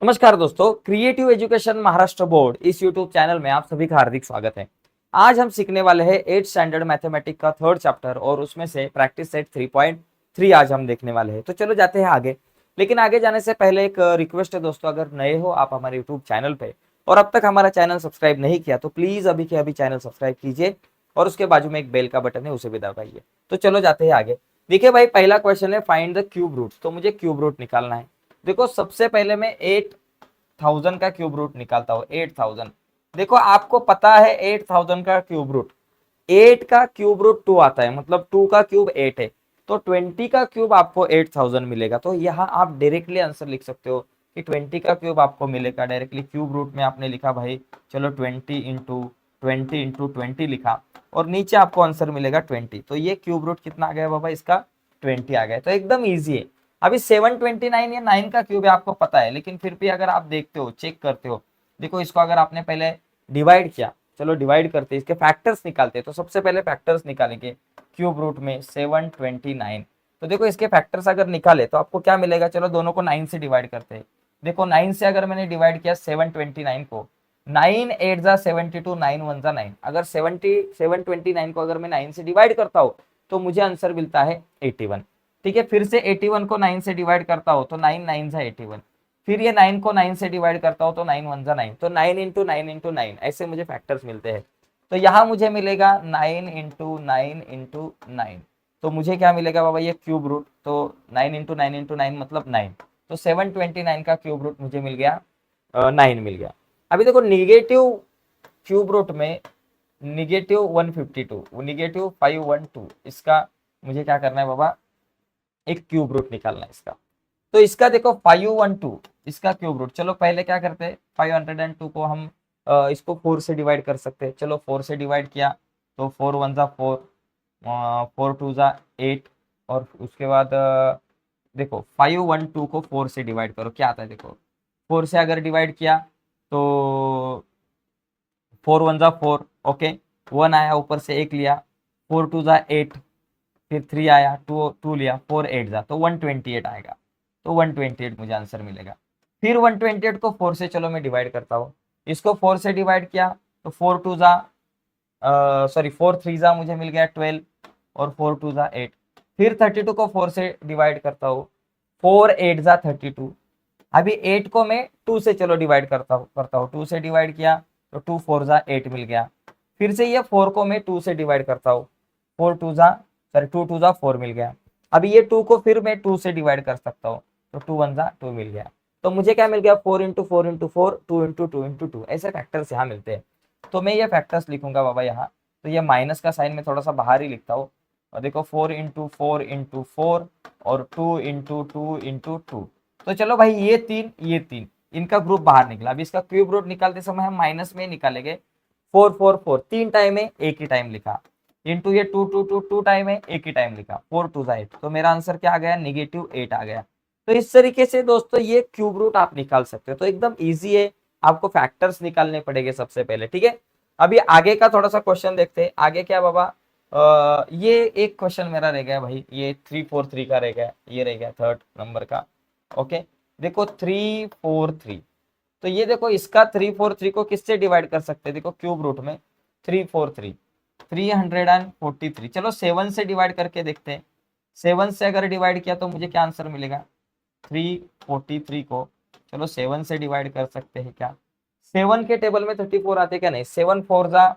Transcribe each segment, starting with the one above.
नमस्कार दोस्तों, creative education Maharashtra board इस यूट्यूब चैनल में आप सभी का हार्दिक स्वागत है। आज हम सीखने वाले हैं 8th स्टैंडर्ड मैथमेटिक्स का थर्ड चैप्टर और उसमें से प्रैक्टिस सेट 3.3 आज हम देखने वाले हैं। तो चलो जाते हैं आगे। लेकिन आगे जाने से पहले एक रिक्वेस्ट है दोस्तों, अगर नए हो आप हमारे यूट्यूब चैनल पे और अब तक हमारा चैनल सब्सक्राइब नहीं किया तो प्लीज अभी के अभी चैनल सब्सक्राइब कीजिए और उसके बाजू में एक बेल का बटन है उसे भी दबाइए। तो चलो जाते हैं आगे। देखिए भाई, पहला क्वेश्चन है फाइंड द क्यूब रूट। तो मुझे क्यूब रूट निकालना है। देखो सबसे पहले मैं 8,000 का क्यूब रूट निकालता हूं। 8,000, देखो आपको पता है 8,000 का क्यूब रूट, 8 का क्यूब रूट 2 आता है, मतलब 2 का क्यूब 8 है। तो 20 का क्यूब आपको 8,000 मिलेगा। तो यहाँ आप डायरेक्टली आंसर लिख सकते हो कि 20 का क्यूब आपको मिलेगा डायरेक्टली। क्यूब रूट में आपने लिखा भाई, चलो 20 इंटू 20 लिखा और नीचे आपको आंसर मिलेगा 20। तो ये क्यूब रूट कितना आ गया बाबा, इसका 20 आ गया। तो एकदम ईजी है। अभी 729 या 9 का क्यूब है आपको पता है, लेकिन फिर भी अगर आप देखते हो, चेक करते हो, देखो इसको अगर आपने पहले डिवाइड किया, चलो डिवाइड करते इसके फैक्टर्स निकालते। तो सबसे पहले फैक्टर्स निकालेंगे क्यूब रूट में 729। तो देखो इसके फैक्टर्स अगर निकाले तो आपको क्या मिलेगा, चलो दोनों को 9 से डिवाइड करते हैं। देखो 9 से अगर मैंने डिवाइड किया 729 को, 9 8 जा 72, 9 1 जा 9, अगर 729 को अगर मैं 9 से डिवाइड करता हूँ तो मुझे आंसर मिलता है 81। ठीक है, फिर से 81 को 9 से डिवाइड करता हो तो 9 9 जा 81, फिर ये 9 को 9 से डिवाइड करता हो तो 9 1 जा 9, तो 9 इंटू 9 इंटू 9 ऐसे मुझे फैक्टर्स मिलते हैं। तो यहाँ मुझे मिलेगा 9 इंटू 9 इंटू 9। तो मुझे क्या मिलेगा बाबा, ये क्यूब रूट। तो 9 इंटू 9 इंटू 9 मतलब 9। तो 729 का क्यूब रूट मुझे मिल गया, 9 मिल गया। अभी देखो निगेटिव क्यूब रूट में -152, -512, इसका मुझे क्या करना है बाबा, एक क्यूब रूट निकालना है इसका। तो इसका देखो 512, इसका क्यूब रूट, चलो पहले क्या करते हैं, 502 को हम इसको 4 से डिवाइड कर सकते हैं। चलो 4 से डिवाइड किया तो 4 1 जा 4, 4 2 जा 8, और उसके बाद देखो 512 को 4 से डिवाइड करो, क्या आता है देखो। 4 से अगर डिवाइड किया तो 4 1 जा 4, ओके, 1 आया, ऊपर से 1 लिया, 4 2 जा 8, फिर 3 आया, 2 2 लिया, 4 8 जा, तो 128 आएगा। तो 128 मुझे आंसर मिलेगा। फिर 128 को 4 से चलो मैं डिवाइड करता हूँ। इसको 4 से डिवाइड किया तो 4 2 जा, सॉरी 4 3 जा मुझे मिल गया 12, और 4 2 जा 8। फिर 32 को 4 से डिवाइड करता हूँ, 4 8 जा 32। अभी 8 को मैं 2 से चलो डिवाइड करता हूँ 2 से डिवाइड किया तो 2 4 जा 8 मिल गया। फिर से ये 4 को मैं 2 से डिवाइड करता हूँ, 4 2 जा, सॉरी 2 2 जा 4 मिल गया। अभी ये 2 को फिर मैं 2 से डिवाइड कर सकता हूँ, तो 2 1 जा 2 मिल गया। तो मुझे क्या मिल गया, 4 इंटू 4 इंटू 4, 2 इंटू 2 इंटू 2, ऐसे फैक्टर्स यहाँ मिलते हैं। तो मैं ये फैक्टर्स लिखूंगा बाबा यहाँ। तो ये माइनस का साइन में थोड़ा सा बाहर ही लिखता हूँ। और देखो 4 इंटू 4 इंटू 4 और 2 इंटू 2 इंटू 2। तो चलो भाई ये तीन इनका ग्रुप बाहर निकला। अब इसका क्यूब रूट निकालते समय हम माइनस में निकालेंगे। 4 4 4 तीन टाइम है, एक ही टाइम लिखा, इंटू ये 2 2 2 2 टाइम है, एक ही टाइम लिखा, 4 2 8। तो मेरा आंसर क्या आ गया, -8 आ गया। तो इस तरीके से दोस्तों ये क्यूब रूट आप निकाल सकते हो। तो एकदम ईजी है, आपको फैक्टर्स निकालने पड़ेंगे सबसे पहले। ठीक है, अभी आगे का थोड़ा सा क्वेश्चन देखते हैं। आगे क्या बाबा, ये एक क्वेश्चन मेरा रह गया भाई, ये 343 का रह गया, ये रह गया थर्ड नंबर का। ओके, देखो 343। तो ये देखो इसका 343 को किससे डिवाइड कर सकते हैं, देखो क्यूब रूट में 343, 343। चलो 7 से डिवाइड करके देखते हैं। 7 से अगर डिवाइड किया तो मुझे क्या आंसर मिलेगा, 343 को चलो 7 से डिवाइड कर सकते हैं क्या। 7 के टेबल में 34 आते क्या, नहीं, 7 4 जा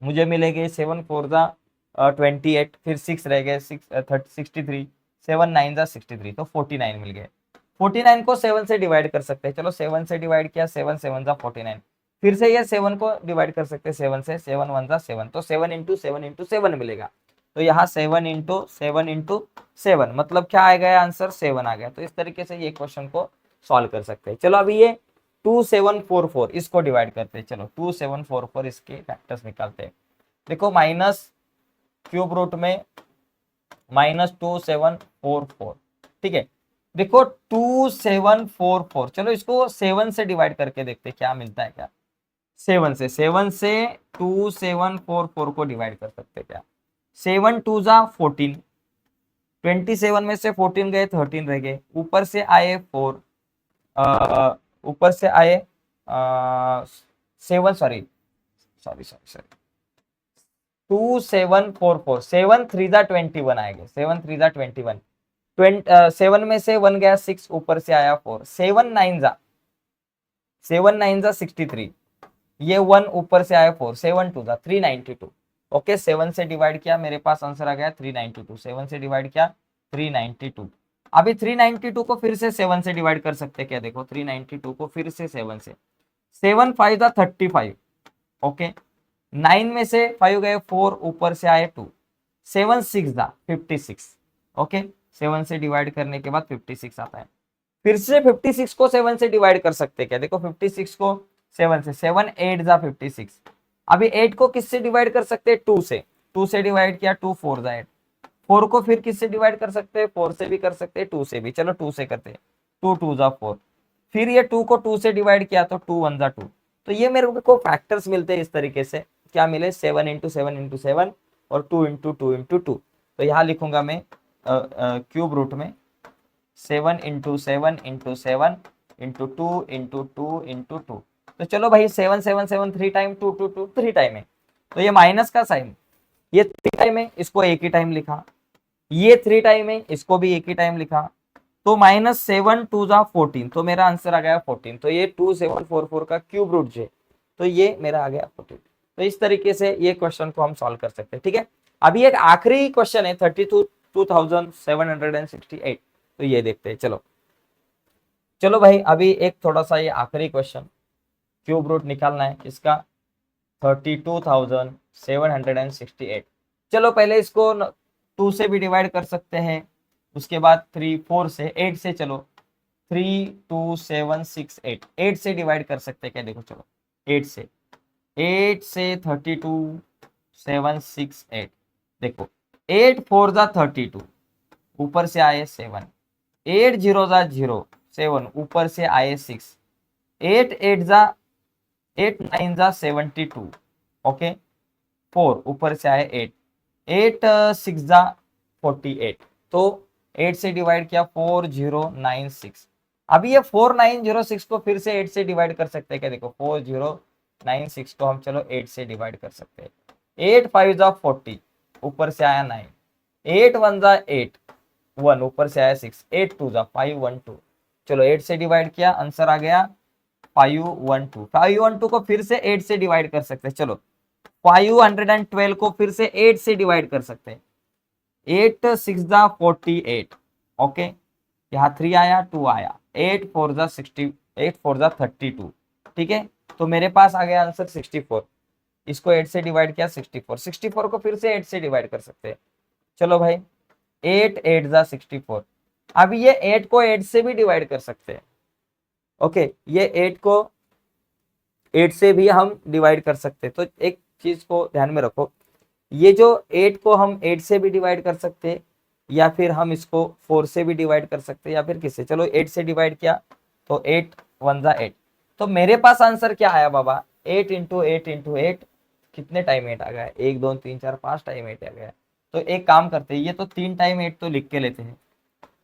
मुझे मिलेंगे, 7 4 जा 28, फिर 6 रह गए, 63, 7 9 जा 63, तो 49 मिल गए। 49 को 7 से डिवाइड कर सकते हैं। चलो 7 से डिवाइड किया, 7 7 जा 49, फिर से ये 7 को डिवाइड कर सकते हैं 7 से, 7 1 जा 7, तो 7 इंटू 7 इंटू 7 मिलेगा। तो यहाँ 7 इंटू 7 इंटू 7 मतलब क्या आ गया आंसर, 7 आ गया। तो इस तरीके से ये क्वेश्चन को सॉल्व कर सकते हैं। चलो अभी ये 2744 इसको डिवाइड करते हैं। चलो 2744 इसके फैक्टर्स निकालते हैं। देखो माइनस क्यूब रूट में -2744, ठीक है। देखो 2744, चलो इसको 7 से डिवाइड करके देखते हैं क्या मिलता है क्या। 7 से 2744 को डिवाइड कर सकते हैं क्या। 7 2 जा 14, 27 में से 14 गए, 13 रह गए, ऊपर से आए 4, ऊपर से आए 7, सॉरी सॉरी सॉरी सॉरी 2744, 7 3 जा 21 आएगा, 7 3 जा 21, 7 में से 1 गया 6, ऊपर से आया 4, 7 9 जा 63, ये 1 ऊपर से आया 4, 7 2 जा 392। ओके 7 से डिवाइड किया, मेरे पास आंसर आ गया 392, 7 से डिवाइड किया 392। अभी 392 को फिर से 7 से डिवाइड कर सकते हैं क्या, देखो 392 को फिर से 7 से, 7 5 जा 35। ओके 9 में से 5 गए 4, ऊपर से आए 2, 7 6 जा 56। ओके 7 से डिवाइड करने के बाद 56 आता है, फिर से 56 को 7 से डिवाइड कर सकते हैं क्या, देखो 56 को 7 से, 7 8 जा 56। अभी 8 को किससे डिवाइड कर सकते हैं, 2 से, 2 से डिवाइड किया 2 4 जा 8, 4 को फिर किससे डिवाइड कर सकते हैं, 4 से भी कर सकते हैं, 2 से भी, चलो 2 से करते हैं, 2 2 जा 4, फिर ये 2 को 2 से डिवाइड किया तो 2 1 जा 2। तो ये मेरे को फैक्टर्स मिलते हैं इस तरीके से, क्या मिले 7 इंटू 7 इंटू 7 और 2 इंटू 2 इंटू 2। तो यहाँ लिखूंगा मैं क्यूब रूट में 7 into 7 into 7 into 2 into 2 into 2। तो चलो भाई 7 7 7 3 टाइम, 2 2 2 3 टाइम है, तो ये माइनस का साइन, ये 3 टाइम है, इसको एक ही टाइम लिखा, ये 3 टाइम है, इसको भी एक ही टाइम लिखा, तो -7 2 जा 14, तो मेरा आंसर आ गया 14। तो ये 2744 का क्यूब रूट जो है, तो ये मेरा आ गया 14। तो इस तरीके से ये क्वेश्चन को हम सॉल्व कर सकते हैं, ठीक है। अभी एक आखिरी क्वेश्चन है 32,2768, तो ये देखते हैं, चलो चलो भाई अभी एक थोड़ा सा ये आखिरी क्वेश्चन, क्यूब रूट निकालना है किसका, 32,768। चलो पहले इसको 2 से भी डिवाइड कर सकते हैं, उसके बाद 3 4 से, 8 से, चलो 3 2 7 6 8, 8 से डिवाइड कर सकते हैं क्या, देखो चलो 8 से, 8 से 32,768, देखो 8 4 जा 32, ऊपर से आए 7, 8 0 जा 0 7, ऊपर से आए 6, 8 8 जा 8 9 जा 72। ओके 4 ऊपर से आए 8, 8 6 जा 48, तो 8 से डिवाइड किया 4096। अभी ये 4906 को फिर से 8 से डिवाइड कर सकते हैं क्या, देखो 4096 को हम चलो 8 से डिवाइड कर सकते हैं, 8 5 जा 40, ऊपर से आया 9, 8 1 जा 8 1, ऊपर से आया 6, 8 2 जा 512। चलो 8 से डिवाइड किया, आंसर आ गया 512। 512 को फिर से 8 से डिवाइड कर सकते हैं, चलो 512 को फिर से 8 से डिवाइड कर सकते हैं, 8 6 जा 48। ओके यहाँ 3 आया 2 आया, 8 4 जा 60, 8 4 जा 32, ठीक है। तो मेरे पास आ गया आंसर 64, इसको 8 से डिवाइड किया 64, 64 को फिर से 8 से डिवाइड कर सकते हैं, चलो भाई 8 8 जा 64। अभी ये 8 को 8 से भी डिवाइड कर सकते हैं, ओके ये 8 को 8 से भी हम डिवाइड कर सकते हैं। तो एक चीज को ध्यान में रखो, ये जो 8 को हम 8 से भी डिवाइड कर सकते हैं, या फिर हम इसको 4 से भी डिवाइड कर सकते हैं, या फिर किससे, चलो 8 से डिवाइड किया तो 8 1 जा 8। तो मेरे पास आंसर क्या आया बाबा, 8 इंटू 8 इंटू 8, कितने टाइम 8 आ गया, 1 2 3 4 5 टाइम 8 आ गया। तो एक काम करते हैं, ये तो 3 टाइम 8 तो लिख के लेते हैं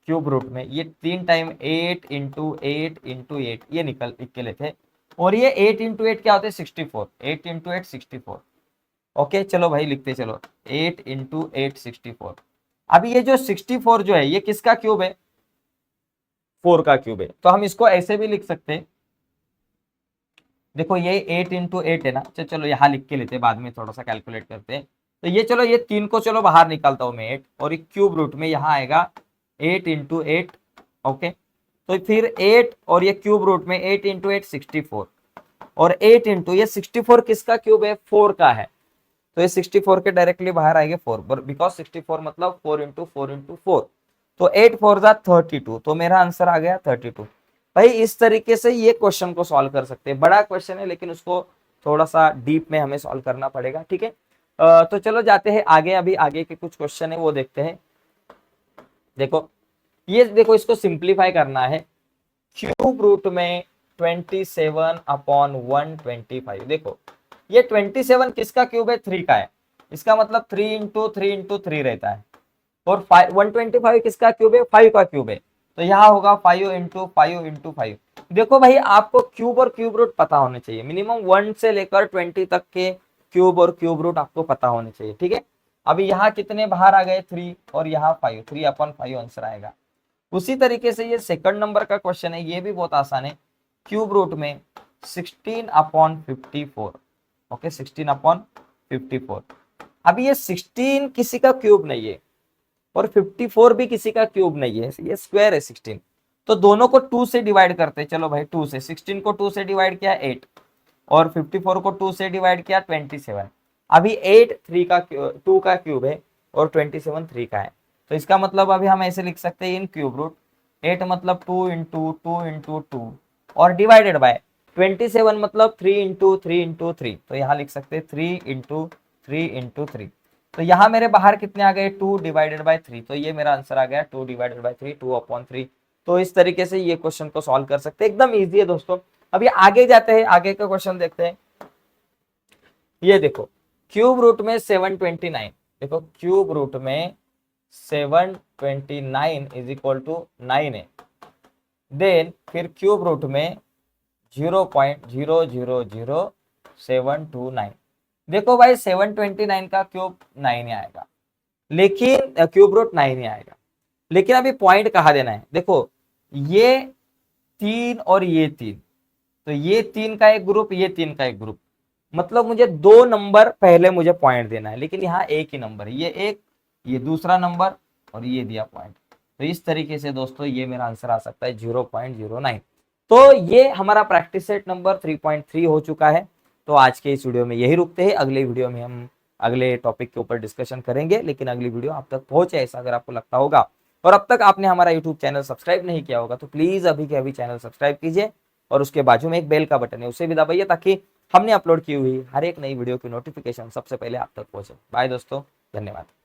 क्यूब रूट में, ये 3 टाइम 8 इंटू 8 इंटू 8 ये लिख के लेते हैं, और ये 8 इंटू 8 क्या होते हैं 64, 8 इंटू 8 64। ओके चलो भाई लिखते चलो 8 इंटू 8 64। अभी ये जो 64 जो है ये किसका क्यूब है, 4 का क्यूब है, तो हम इसको ऐसे भी लिख सकते हैं, देखो ये 8 इंटू 8 है ना, चलो यहाँ लिख के लेते हैं, बाद में थोड़ा सा कैलकुलेट करते हैं। तो ये चलो ये 3 को चलो बाहर निकालता हूँ मैं 8, और एक क्यूब रूट में यहाँ आएगा 8 इंटू 8। ओके तो फिर 8 और ये क्यूब रूट में 8 इंटू 8 64, और 8 इंटू ये 64 किसका क्यूब है, 4 का है, तो ये 64 के डायरेक्टली बाहर आएंगे 4, बिकॉज 64 मतलब 4 इंटू 4 इंटू 4, तो 8 4 जा 32, तो मेरा आंसर आ गया 32। भाई इस तरीके से ये क्वेश्चन को सॉल्व कर सकते हैं, बड़ा क्वेश्चन है लेकिन उसको थोड़ा सा डीप में हमें सॉल्व करना पड़ेगा, ठीक है। तो चलो जाते हैं आगे, अभी आगे के कुछ क्वेश्चन है वो देखते हैं। देखो ये देखो, इसको सिंप्लीफाई करना है, क्यूब रूट में 27/125, देखो ये 27 किसका क्यूब है, 3 का है, इसका मतलब 3 इंटू 3 इंटू 3 रहता है, और 125 किसका क्यूब है, 5 का क्यूब है, तो यहाँ होगा 5 × 5 × 5। देखो भाई आपको क्यूब और क्यूब रूट पता होने चाहिए, मिनिमम 1 से लेकर 20 तक के क्यूब और क्यूब रूट आपको पता होने चाहिए, ठीक है। अभी यहाँ कितने बाहर आ गए 3 और यहाँ 5, 3/5 आंसर आएगा। उसी तरीके से ये सेकंड नंबर का क्वेश्चन है, ये भी बहुत आसान है। क्यूब रूट में 16/54, ओके 16/54। अभी ये 16 किसी का क्यूब नहीं है और 54 भी किसी का क्यूब नहीं है, ये स्क्वायर है 16। तो दोनों को 2 से डिवाइड करते हैं, चलो भाई 2 से, 16 को 2 से डिवाइड किया 8 और 54 को 2 से डिवाइड किया 27। अभी 8 2 का क्यूब है और 27 3 का है, तो इसका मतलब अभी हम ऐसे लिख सकते हैं इन क्यूब रूट 8 मतलब 2 × 2 × 2 और डिवाइडेड बाय 27 मतलब 3 × 3 × 3, तो यहाँ लिख सकते हैं 3 × 3 × 3। तो यहाँ मेरे बाहर कितने आ गए 2 डिवाइडेड बाय 3, तो ये मेरा आंसर आ गया 2 डिवाइडेड बाय 3, 2/3। तो इस तरीके से ये क्वेश्चन को सॉल्व कर सकते हैं, एकदम इजी है दोस्तों। अभी आगे जाते हैं, आगे का क्वेश्चन देखते हैं। ये देखो क्यूब रूट में 729, देखो क्यूब रूट में 729 इज इक्वल टू 9 है। देन फिर क्यूब रूट में 0.000729। देखो भाई 729 का क्यूब 9 ही आएगा, लेकिन क्यूब रूट 9 ही आएगा, लेकिन अभी पॉइंट कहाँ देना है। देखो ये 3 और ये 3, तो ये 3 का एक ग्रुप, ये 3 का एक ग्रुप, मतलब मुझे 2 नंबर पहले मुझे पॉइंट देना है, लेकिन यहाँ एक ही नंबर है, ये एक, ये दूसरा नंबर और ये दिया पॉइंट। तो इस तरीके से दोस्तों ये मेरा आंसर आ सकता है 0.09। तो ये हमारा प्रैक्टिस सेट नंबर 3.3 हो चुका है। तो आज के इस वीडियो में यही रुकते हैं, अगले वीडियो में हम अगले टॉपिक के ऊपर डिस्कशन करेंगे, लेकिन अगली वीडियो आप तक पहुंचे ऐसा अगर आपको लगता होगा और अब तक आपने हमारा यूट्यूब चैनल सब्सक्राइब नहीं किया होगा तो प्लीज अभी के अभी चैनल सब्सक्राइब कीजिए और उसके बाजू में एक बेल का बटन है उसे भी दबाइए, ताकि हमने अपलोड की हुई हर एक नई वीडियो की नोटिफिकेशन सबसे पहले आप तक पहुंचे। बाय दोस्तों, धन्यवाद।